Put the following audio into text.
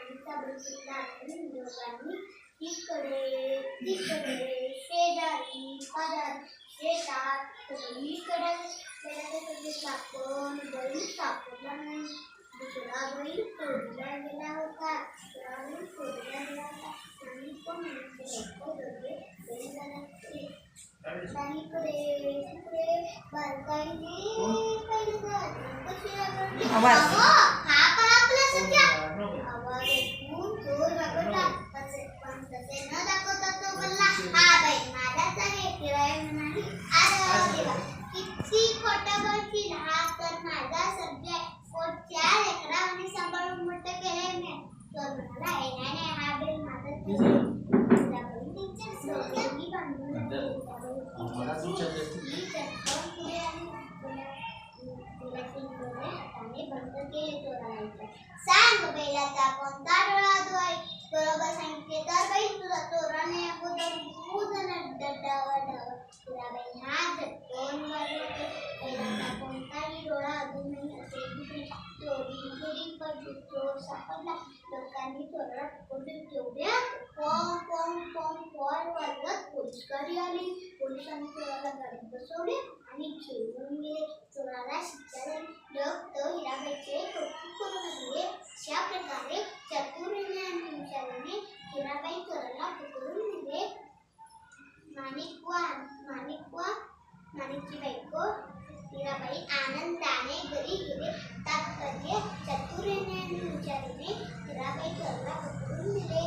पाणीचा बघितला आणि दोघांनी तिकडे तिकडे शेजारी पाजारी शेतात सगळीकडे बघितला पण बैल सापडला नाही. दुसरा बैल चोरीला गेला होता. चोरीला गेला होता आणि पण सांभाळून मोठं केलंय मी. तर म्हणाला नाही हा बैल माझा सांग बैलाचा कोणता डोळा आहे. बरोबर सांगितले तर बैल तुझा चोराने अगोदर तुला बैल हा झटकून वाजवते. बैलाचा कोणताही डोळा अजून नाही असे चोरी चोर सापडला. लोकांनी चोराला पकडले. तेवढ्या पॉम पॉम पॉम पॉम वाजवत पोलीसगाडी आली. पोलिसांनी चोराला गाडीत बसवले आणि घेऊन गेले. चोराला शिक्षा झाली. लोक तो हिराबाईचे कौतुक करू लागले. अशा प्रकारे चतुरीने आणि हुशारीने हिराबाई चोराला पकडून दिले. माणिकची बायको हिराबाई आनंदाने घरी गेले. तात्पर्य चतुरीने आणि हुशारीने हिराबाई चोराला पकडून दिले.